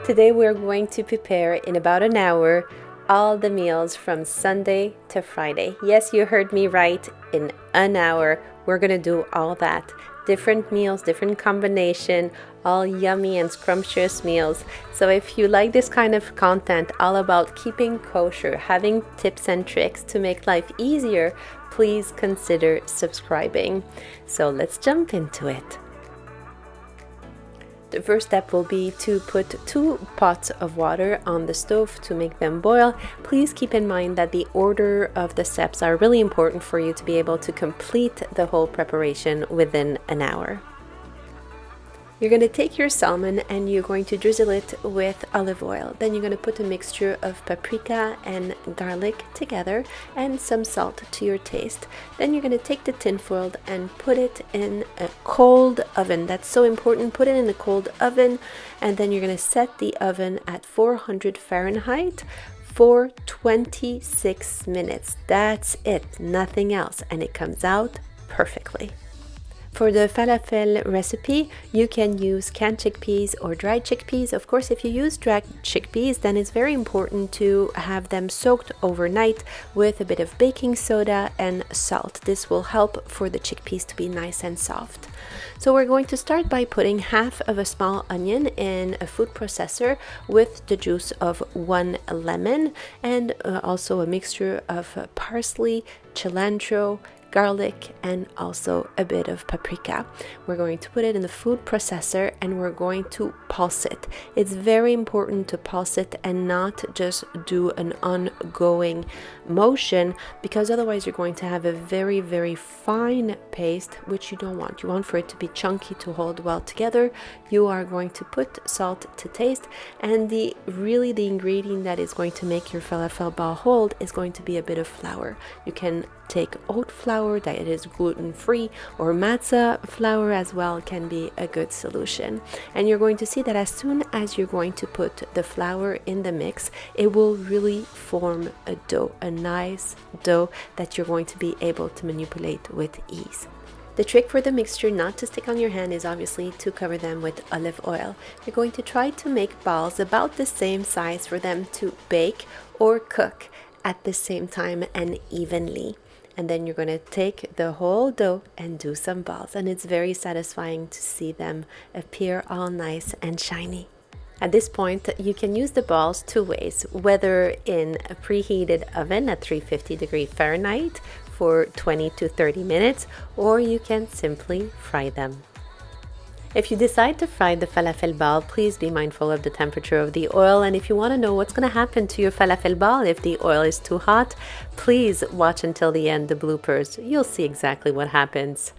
Today we're going to prepare in about an hour all the meals from Sunday to Friday. Yes, you heard me right. In an hour, we're going to do all that. Different meals, different combination, all yummy and scrumptious meals. So if you like this kind of content all about keeping kosher, having tips and tricks to make life easier, please consider subscribing. So let's jump into it. The first step will be to put 2 pots of water on the stove to make them boil. Please keep in mind that the order of the steps are really important for you to be able to complete the whole preparation within an hour. You're going to take your salmon and you're going to drizzle it with olive oil. Then you're going to put a mixture of paprika and garlic together and some salt to your taste. Then you're going to take the tin foil and put it in a cold oven. That's so important. Put it in a cold oven, and then you're going to set the oven at 400 Fahrenheit for 26 minutes. That's it, nothing else, and it comes out perfectly. For the falafel recipe, you can use canned chickpeas or dried chickpeas. Of course, if you use dried chickpeas, then it's very important to have them soaked overnight with a bit of baking soda and salt. This will help for the chickpeas to be nice and soft. So we're going to start by putting half of a small onion in a food processor with the juice of 1 lemon and also a mixture of parsley, cilantro, garlic, and also a bit of paprika. We're going to put it in the food processor and we're going to pulse it. It's very important to pulse it and not just do an ongoing motion, because otherwise you're going to have a very, very fine paste, which you don't want. You want for it to be chunky to hold well together. You are going to put salt to taste, and the ingredient that is going to make your falafel ball hold is going to be a bit of flour. You can take oat flour that is gluten-free, or matzah flour as well can be a good solution. And you're going to see that as soon as you're going to put the flour in the mix, it will really form a dough, a nice dough that you're going to be able to manipulate with ease. The trick for the mixture not to stick on your hand is obviously to cover them with olive oil. You're going to try to make balls about the same size for them to bake or cook at the same time and evenly. And then you're going to take the whole dough and do some balls, and it's very satisfying to see them appear all nice and shiny. At this point, you can use the balls 2 ways, whether in a preheated oven at 350°F for 20 to 30 minutes, or you can simply fry them. If you decide to fry the falafel ball, please be mindful of the temperature of the oil, and if you want to know what's going to happen to your falafel ball if the oil is too hot, please watch until the end, the bloopers. You'll see exactly what happens.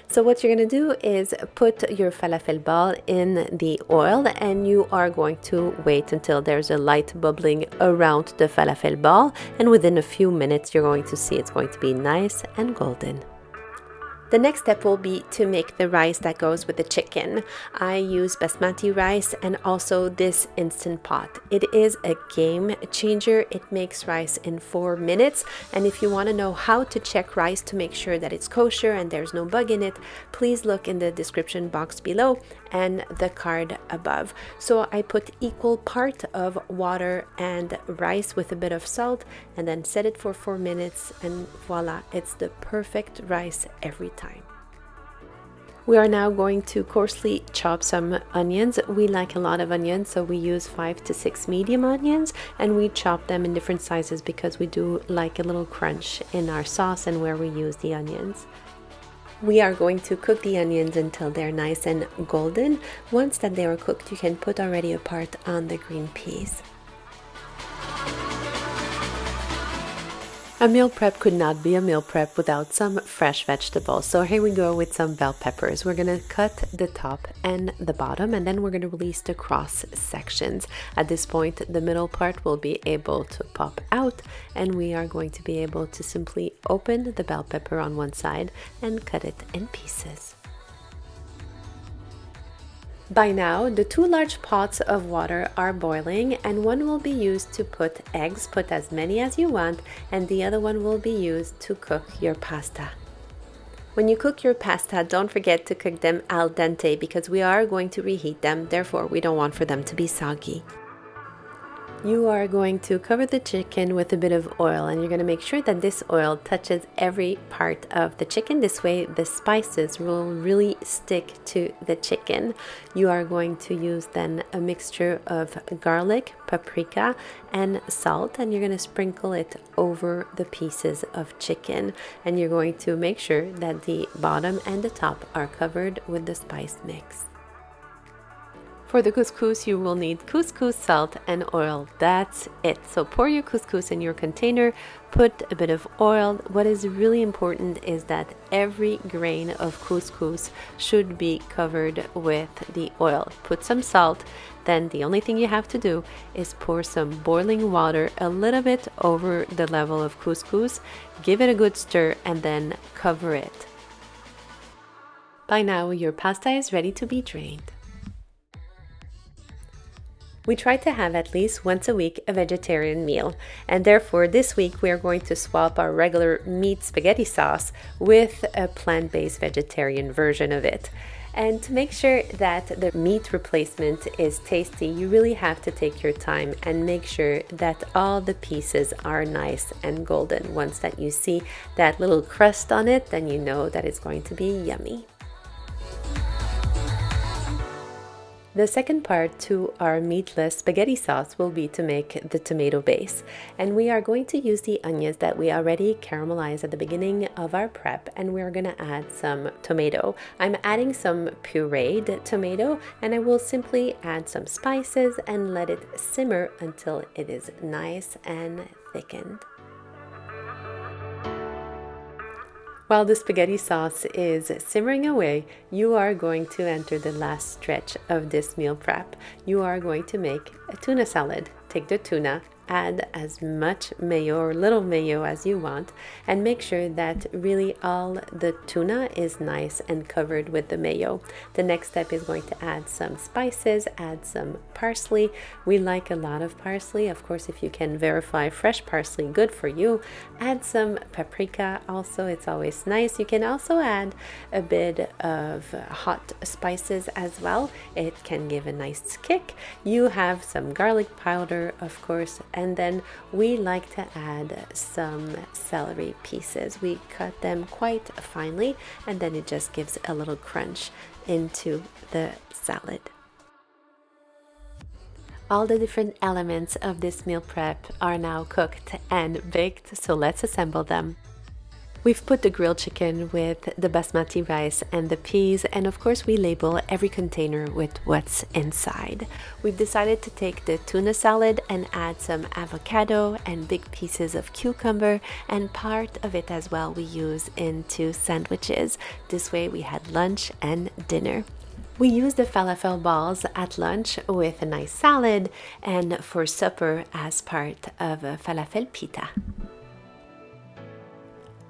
So what you're going to do is put your falafel ball in the oil, and you are going to wait until there's a light bubbling around the falafel ball, and within a few minutes you're going to see it's going to be nice and golden. The next step will be to make the rice that goes with the chicken. I use basmati rice and also this Instant Pot. It is a game changer. It makes rice in 4 minutes. And if you want to know how to check rice to make sure that it's kosher and there's no bug in it, please look in the description box below and the card above. So I put equal part of water and rice with a bit of salt, and then set it for 4 minutes, and voila, it's the perfect rice every time. We are now going to coarsely chop some onions. We like a lot of onions, so we use 5 to 6 medium onions, and we chop them in different sizes because we do like a little crunch in our sauce and where we use the onions. We are going to cook the onions until they're nice and golden. Once that they are cooked, you can put already a part on the green peas. A meal prep could not be a meal prep without some fresh vegetables. So here we go with some bell peppers. We're going to cut the top and the bottom, and then we're going to release the cross sections. At this point, the middle part will be able to pop out, and we are going to be able to simply open the bell pepper on one side and cut it in pieces. By now, the 2 large pots of water are boiling, and one will be used to put eggs, put as many as you want, and the other one will be used to cook your pasta. When you cook your pasta, don't forget to cook them al dente because we are going to reheat them, therefore we don't want for them to be soggy. You are going to cover the chicken with a bit of oil, and you're going to make sure that this oil touches every part of the chicken. This way the spices will really stick to the chicken. You are going to use then a mixture of garlic, paprika, and salt, and you're going to sprinkle it over the pieces of chicken, and you're going to make sure that the bottom and the top are covered with the spice mix. For the couscous, you will need couscous, salt, and oil. That's it. So pour your couscous in your container, put a bit of oil. What is really important is that every grain of couscous should be covered with the oil. Put some salt. Then the only thing you have to do is pour some boiling water a little bit over the level of couscous. Give it a good stir and then cover it. By now, your pasta is ready to be drained. We try to have at least once a week a vegetarian meal, and therefore this week we are going to swap our regular meat spaghetti sauce with a plant-based vegetarian version of it. And to make sure that the meat replacement is tasty, you really have to take your time and make sure that all the pieces are nice and golden. Once that you see that little crust on it, then you know that it's going to be yummy. The second part to our meatless spaghetti sauce will be to make the tomato base. And we are going to use the onions that we already caramelized at the beginning of our prep, and we're going to add some tomato. I'm adding some pureed tomato, and I will simply add some spices and let it simmer until it is nice and thickened. While the spaghetti sauce is simmering away, you are going to enter the last stretch of this meal prep. You are going to make a tuna salad. Take the tuna, add as much mayo or little mayo as you want, and make sure that really all the tuna is nice and covered with the mayo. The next step is going to add some spices, add some parsley. We like a lot of parsley. Of course, if you can verify fresh parsley, good for you. Add some paprika also, it's always nice. You can also add a bit of hot spices as well. It can give a nice kick. You have some garlic powder, of course, and then we like to add some celery pieces. We cut them quite finely, and then it just gives a little crunch into the salad. All the different elements of this meal prep are now cooked and baked, so let's assemble them. We've put the grilled chicken with the basmati rice and the peas, and of course we label every container with what's inside. We've decided to take the tuna salad and add some avocado and big pieces of cucumber, and part of it as well we use into sandwiches. This way we had lunch and dinner. We use the falafel balls at lunch with a nice salad, and for supper as part of a falafel pita.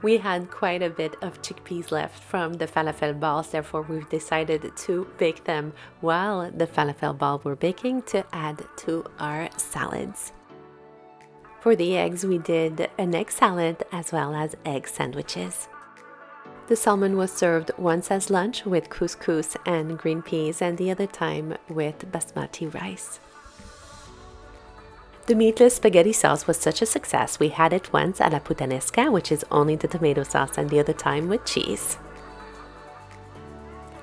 We had quite a bit of chickpeas left from the falafel balls, therefore we've decided to bake them while the falafel balls were baking to add to our salads. For the eggs, we did an egg salad as well as egg sandwiches. The salmon was served once as lunch with couscous and green peas, and the other time with basmati rice. The meatless spaghetti sauce was such a success, we had it once à la puttanesca, which is only the tomato sauce, and the other time with cheese.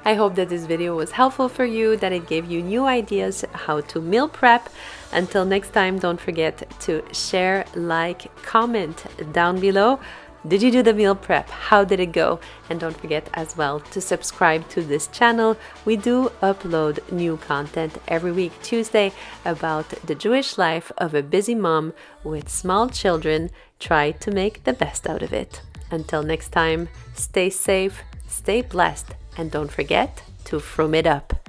I hope that this video was helpful for you, that it gave you new ideas how to meal prep. Until next time, don't forget to share, like, comment down below. Did you do the meal prep? How did it go? And don't forget as well to subscribe to this channel. We do upload new content every week, Tuesday, about the Jewish life of a busy mom with small children. Try to make the best out of it. Until next time, stay safe, stay blessed, and don't forget to frum it up.